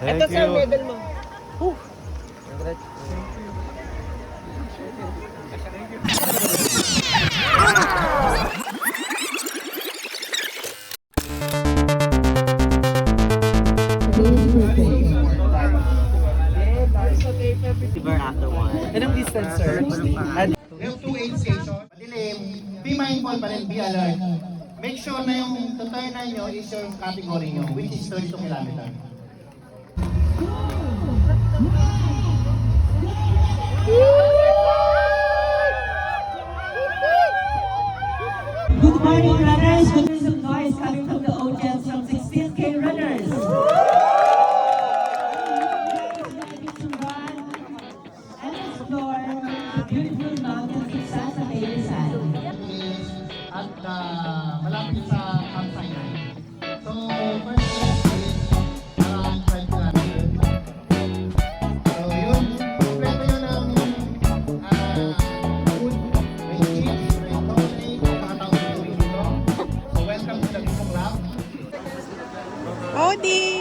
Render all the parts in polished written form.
Ito sir, medal mo. Anong distance, sir? Yung 2-8 station, madilim, be mindful pa rin, be alert. Make sure na yung totoo na nyo is yung category nyo, which is 32 kilometers. Good morning, runners. Good some noise coming from the audience from 16K runners. Ready to run and explore the beautiful mountains of San Mateo Rizal. At malapit sa campsite. So, first is around 5 kilometers. So, yun, kompleto yun ang food, may chips, may coffee, mga taong tuloy dito. So, welcome to the Pintong Lab. Odi!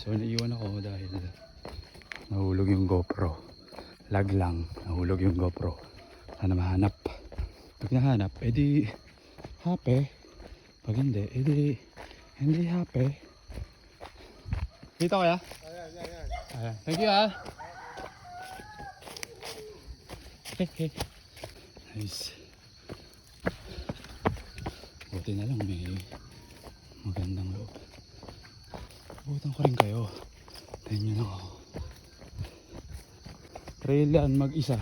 So naiwan ako dahil nahulog yung GoPro. Lag lang, nahulog yung GoPro. Sana mahanap. Pag nahanap, edi happy. Pag hindi, edi hindi happy. Dito kaya? Ayan. Thank you ah. Hehe. Nice. Buti na lang may magandang loob. Butan ko rin kayo. Tayo nyo lang ako. Trail yan mag-isa.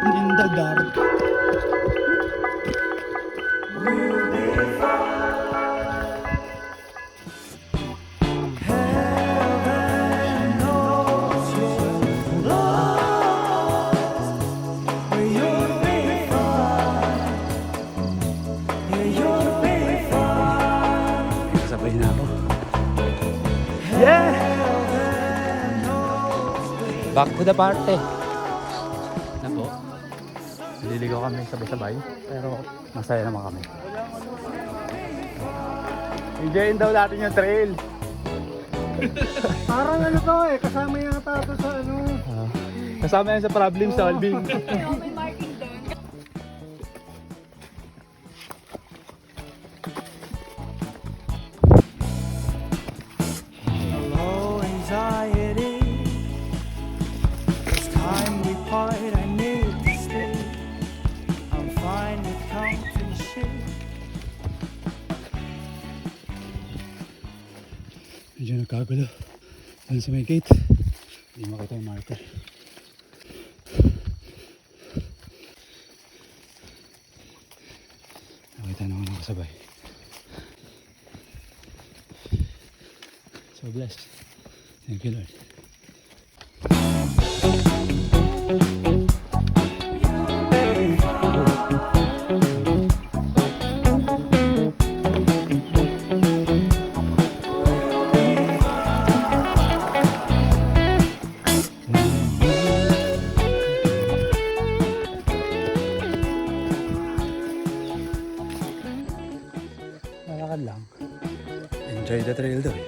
In the dark. Sabay na ako. Yeah! Back to the party. Nako. Naliligaw kami sabay-sabay. Pero masaya naman kami. Enjoyin daw natin yung trail. Parang ano to eh, kasama yata to sa ano. Kasama yan sa problem solving. May marking doon. Low anxiety. It's time we part, I need to stay. I'm fine with counting shit. Medyo nagkagulo. Doon sa may gate. Hindi makita yung marker. Nakita naman ako sabay. So blessed. Thank you Lord. Lalakad lang. Enjoy the trail daw eh.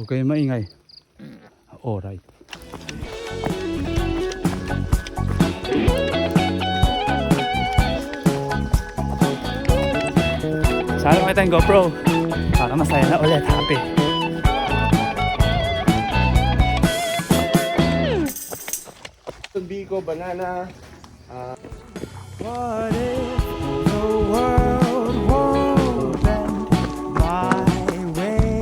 Huwag kayo maingay. Alright. Sana makita yung GoPro para masaya na ulit, happy. Biko, banana. What if the world won't bend my way?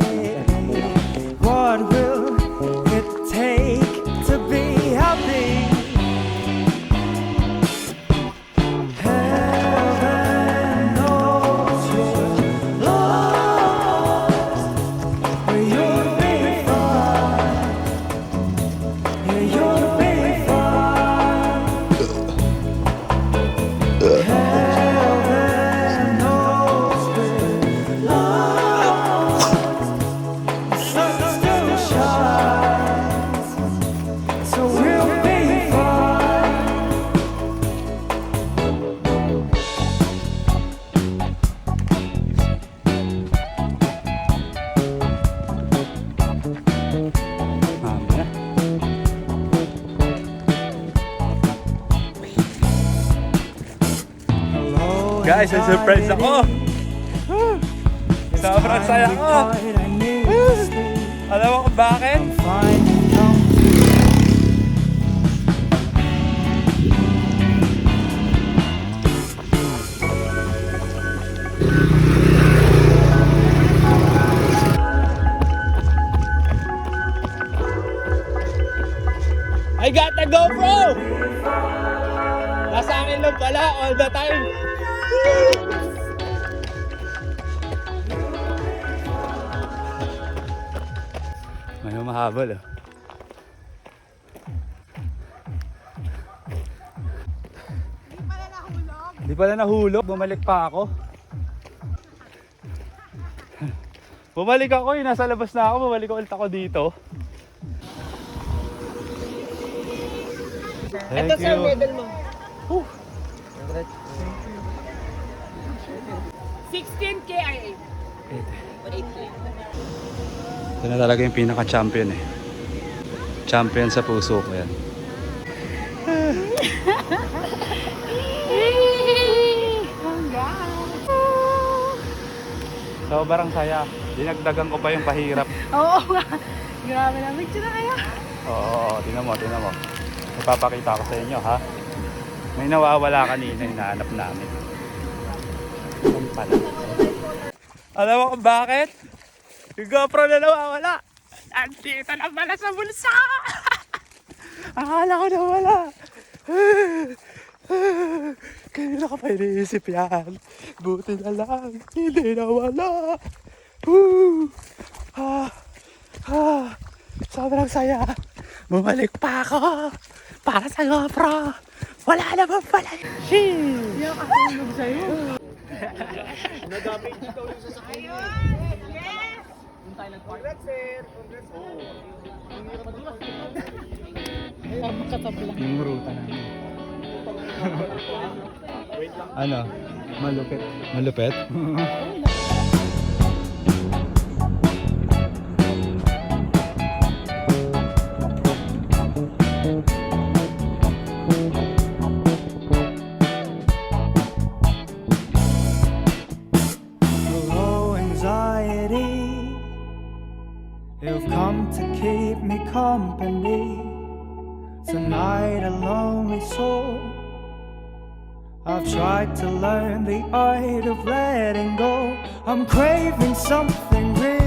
What will it take to be happy? Heaven knows you're lost, but you'll be fine. Yeah, you'll be fine. Heaven knows we're lost. The sun still shines, so we'll be fine. Mamaya. Hello, Guys, may surprise ako! Sobrang saya ko! I need to sleep. Alam mo kung bakit? Finding comfort. I got the GoPro! Nasa akin lang pala all the time. May mahabol ah. Hindi pala nahulog. Bumalik pa ako. Bumalik ako eh. Nasa labas na ako. Bumalik ulit ako dito. Ito Thank sir, you. medal mo. 16K ay 8K. Ito na talaga yung pinaka-champion eh. Champion sa puso ko yan. Sobrang saya. Dinagdagan ko pa yung pahirap. Oo nga. Grabe na. Picture na kaya. Oo, tinan mo. Ipapakita ko sa inyo ha. May nawawala kanina, hinahanap namin. Ano pala? Alam mo kung bakit? Yung GoPro na nawawala. Andito na pala sa bulsa. Akala ko nawala. Kanina ka pa iniisip yan. Buti na lang, hindi nawala. Sobrang saya. Bumalik pa ako para sa GoPro. Wala naman pala. Hindi ako katulog sa'yo. Nagamit dito yung sasakyan. Yes! Congrats, sir. Congrats po. Tama katabla. Yung ruta namin. Ano? Malupit. Malupit? Hello, anxiety. You've come to keep me company. Tonight, a lonely soul. I've tried to learn the art of letting go. I'm craving something real.